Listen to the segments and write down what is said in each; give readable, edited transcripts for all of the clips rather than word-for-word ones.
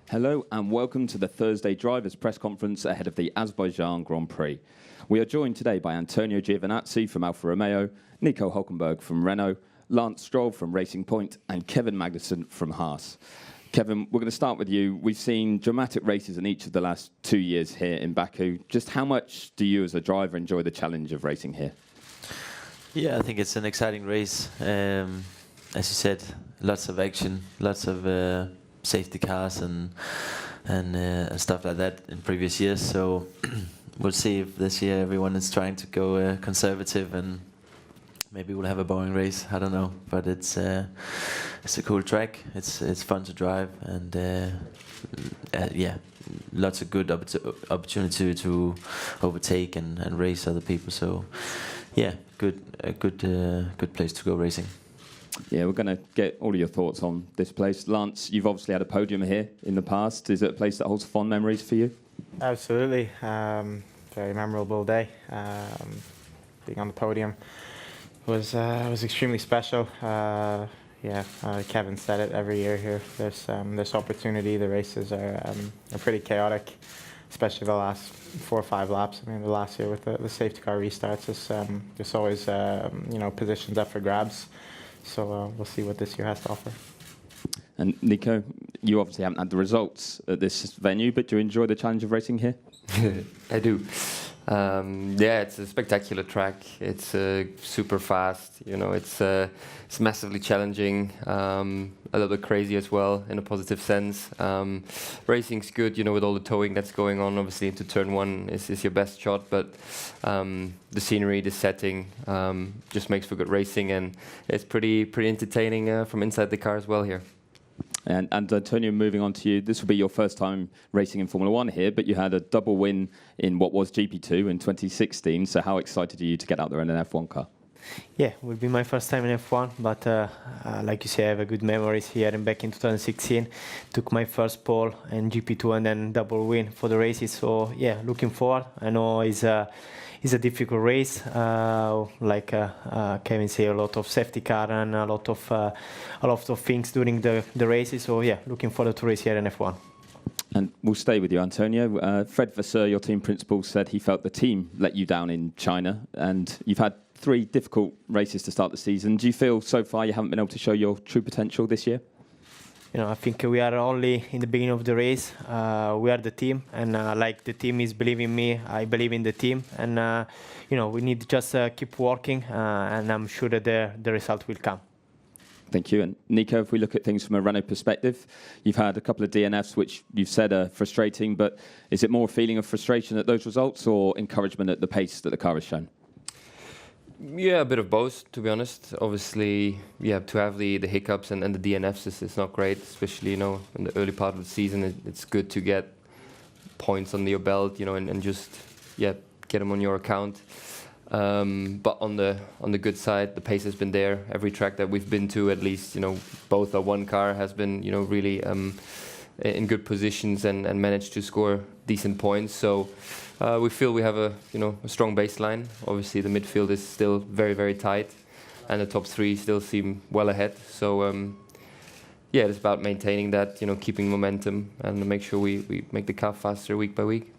Hello and welcome to the Thursday Drivers' Press Conference ahead of the Azerbaijan Grand Prix. We are joined today by Antonio Giovinazzi from Alfa Romeo, Nico Hülkenberg from Renault, Lance Stroll from Racing Point and Kevin Magnussen from Haas. Kevin, we're going to start with you. We've seen dramatic races in each of the last 2 years here in Baku. Just how much do you as a driver enjoy the challenge of racing here? Yeah, I think it's an exciting race. As you said, lots of action, lots of safety cars and stuff like that in previous years. So we'll see if this year everyone is trying to go conservative and maybe we'll have a boring race. I don't know, but it's a cool track. It's fun to drive and yeah, lots of good opportunity to overtake and race other people. So yeah, good place to go racing. Yeah, we're going to get all of your thoughts on this place. Lance, you've obviously had a podium here in the past. Is it a place that holds fond memories for you? Absolutely. Very memorable day. Being on the podium was extremely special. Kevin said it every year here. There's this opportunity. The races are pretty chaotic, especially the last 4 or 5 laps. I mean, the last year with the safety car restarts, there's always positions up for grabs. So we'll see what this year has to offer. And Nico, you obviously haven't had the results at this venue, but do you enjoy the challenge of racing here? I do. Yeah, it's a spectacular track. It's super fast. You know, it's massively challenging. A little bit crazy as well, in a positive sense. Racing's good, you know, with all the towing that's going on. Obviously, into turn 1 is your best shot, but the scenery, the setting, just makes for good racing, and it's pretty entertaining from inside the car as well here. And Antonio, moving on to you, this will be your first time racing in Formula 1 here, but you had a double win in what was GP2 in 2016. So how excited are you to get out there in an F1 car? Yeah, it will be my first time in F1, but like you say, I have a good memories here. And back in 2016, took my first pole in GP2 and then double win for the races. So yeah, looking forward. I know it's a difficult race. Like Kevin said, a lot of safety car and a lot of things during the races. So yeah, looking forward to race here in F1. And we'll stay with you, Antonio. Fred Vasseur, your team principal, said he felt the team let you down in China, and you've had 3 difficult races to start the season. Do you feel so far you haven't been able to show your true potential this year? You know, I think we are only in the beginning of the race. We are the team, and like the team is believing me, I believe in the team, and we need to just keep working, and I'm sure that the result will come. Thank you. And Nico, if we look at things from a Renault perspective, you've had a couple of DNFs which you've said are frustrating, but is it more a feeling of frustration at those results or encouragement at the pace that the car has shown? Yeah, a bit of both, to be honest. Obviously, yeah, to have the hiccups and the DNFs is not great, especially, you know, in the early part of the season. It's good to get points under your belt, you know, and just, yeah, get them on your account. But on the good side, the pace has been there. Every track that we've been to, at least, you know, both or one car has been, you know, really in good positions and managed to score decent points. So we feel we have a strong baseline. Obviously, the midfield is still very, very tight, and the top 3 still seem well ahead. So yeah, it's about maintaining that, you know, keeping momentum and make sure we make the car faster week by week.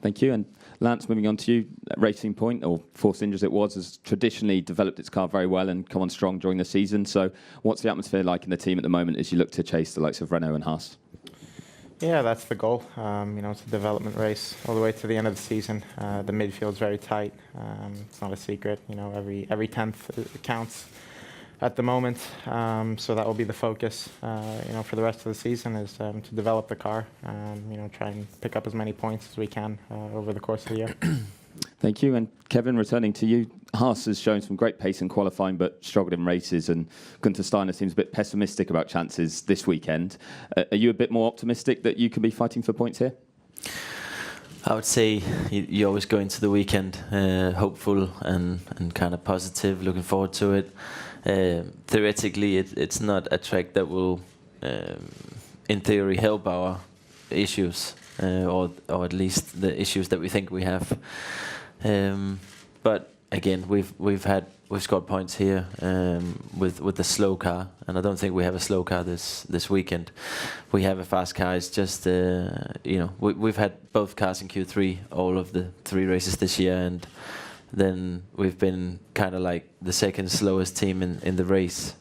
Thank you. And Lance, moving on to you, Racing Point, or Force India as it was, has traditionally developed its car very well and come on strong during the season. So what's the atmosphere like in the team at the moment as you look to chase the likes of Renault and Haas? Yeah, that's the goal. It's a development race all the way to the end of the season. The midfield's very tight. It's not a secret. You know, every 10th counts at the moment. So that will be the focus. For the rest of the season is to develop the car. Try and pick up as many points as we can over the course of the year. Thank you. And Kevin, returning to you, Haas has shown some great pace in qualifying but struggled in races, and Gunther Steiner seems a bit pessimistic about chances this weekend. Are you a bit more optimistic that you can be fighting for points here? I would say you always go into the weekend hopeful and kind of positive, looking forward to it. Theoretically, it's not a track that will, in theory, help our issues, or at least the issues that we think we have. But again, we've had we've scored points here with the slow car, and I don't think we have a slow car this weekend. We have a fast car. It's just we've had both cars in Q3 all of the 3 races this year, and then we've been kind of like the second slowest team in the race,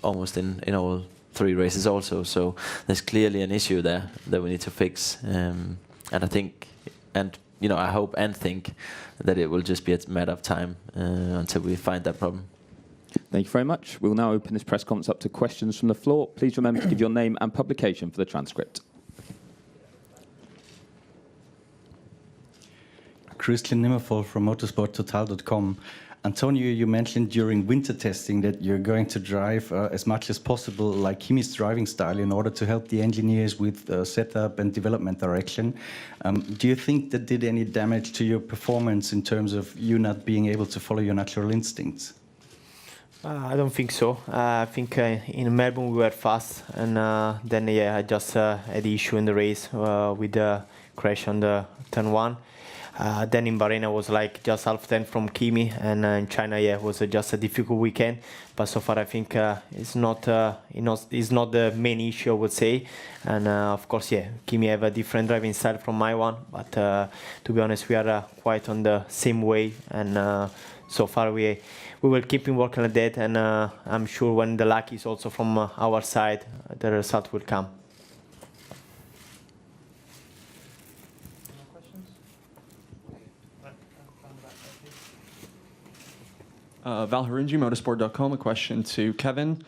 almost in all 3 races also. So there's clearly an issue there that we need to fix, and I think, and I hope and think that it will just be a matter of time until we find that problem. Thank you very much. We'll now open this press conference up to questions from the floor. Please remember to give your name and publication for the transcript. Christian Nimmervoll from motorsporttotal.com. Antonio, you mentioned during winter testing that you're going to drive as much as possible like Kimi's driving style in order to help the engineers with setup and development direction. Do you think that did any damage to your performance in terms of you not being able to follow your natural instincts? I don't think so. I think in Melbourne we were fast, and then I just had the issue in the race with the crash on the turn 1. Then in Bahrain I was like just half 10 from Kimi, and in China it was just a difficult weekend. But so far I think it's not the main issue, I would say. And of course Kimi have a different driving style from my one, but to be honest we are quite on the same way, and so far we will keep working on that, and I'm sure when the luck is also from our side the result will come. Val Harinji, motorsport.com. A question to Kevin.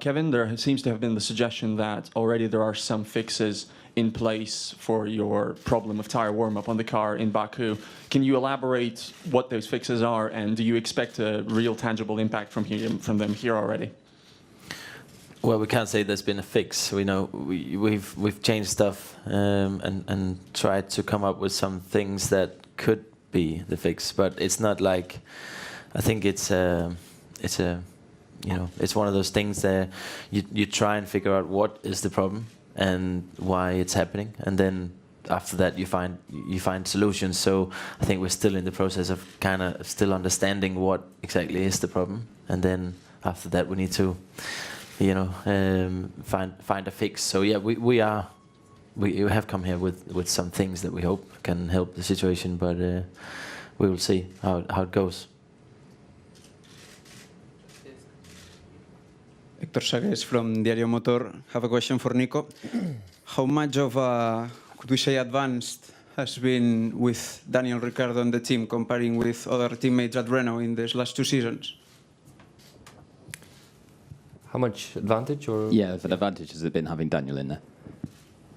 Kevin, there seems to have been the suggestion that already there are some fixes in place for your problem of tire warm-up on the car in Baku. Can you elaborate what those fixes are, and do you expect a real tangible impact from them here already? Well, we can't say there's been a fix. We know we've changed stuff and tried to come up with some things that could be the fix, but it's not like. I think it's one of those things that you try and figure out what is the problem and why it's happening, and then after that you find solutions. So I think we're still in the process of kind of still understanding what exactly is the problem, and then after that we need to find a fix. So yeah, we have come here with some things that we hope can help the situation, but we will see how it goes. Héctor Sagues from Diario Motor. Have a question for Nico. How much of a, could we say, advanced has been with Daniel Ricciardo and the team comparing with other teammates at Renault in these last 2 seasons? How much advantage? Or Yeah, what advantage has it been having Daniel in there?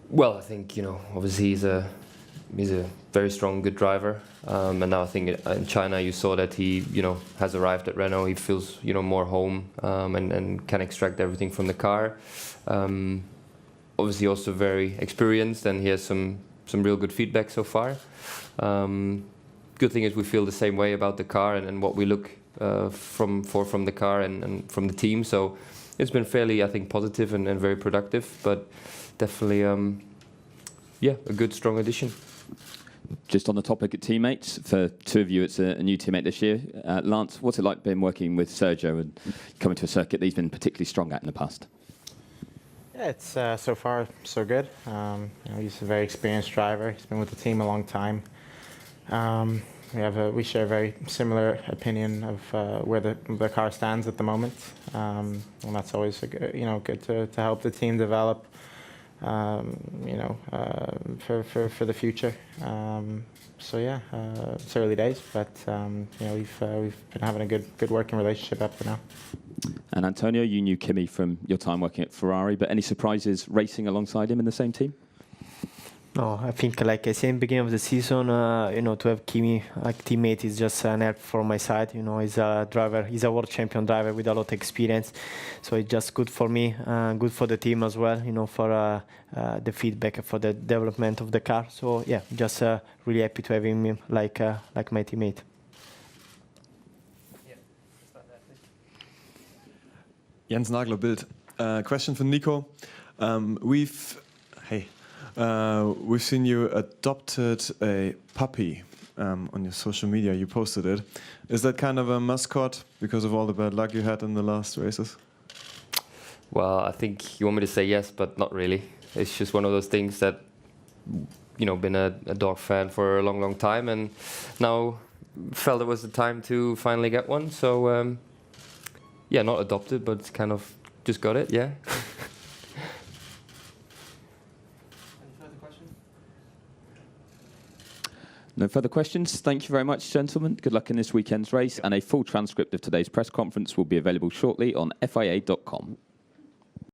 Well, I think obviously he's a very strong, good driver, and now I think in China you saw that he has arrived at Renault. He feels more home and can extract everything from the car. Obviously also very experienced, and he has some real good feedback so far. Good thing is we feel the same way about the car and what we look from the car and from the team. So it's been fairly, I think, positive and very productive, but definitely a good strong addition. Just on the topic of teammates, for 2 of you, it's a new teammate this year. Lance, what's it like been working with Sergio and coming to a circuit that he's been particularly strong at in the past? Yeah, it's so far so good. He's a very experienced driver. He's been with the team a long time. We share a very similar opinion of where the car stands at the moment, and that's always good to help the team develop. For the future. So yeah, it's early days, but we've been having a good working relationship up to now. And Antonio, you knew Kimi from your time working at Ferrari, but any surprises racing alongside him in the same team? No, I think like I said in the beginning of the season, to have Kimi like teammate is just an help from my side. He's a driver, he's a world champion driver with a lot of experience, so it's just good for me, good for the team as well. For the feedback, for the development of the car. So yeah, just really happy to have him like my teammate. Jens Nagler, Bild. Question for Nico. We've seen you adopted a puppy on your social media. You posted it. Is that kind of a mascot because of all the bad luck you had in the last races? Well, I think you want me to say yes, but not really. It's just one of those things that, been a dog fan for a long, long time, and now felt it was the time to finally get one. So, not adopted, but kind of just got it, yeah. No further questions. Thank you very much, gentlemen. Good luck in this weekend's race, and a full transcript of today's press conference will be available shortly on FIA.com.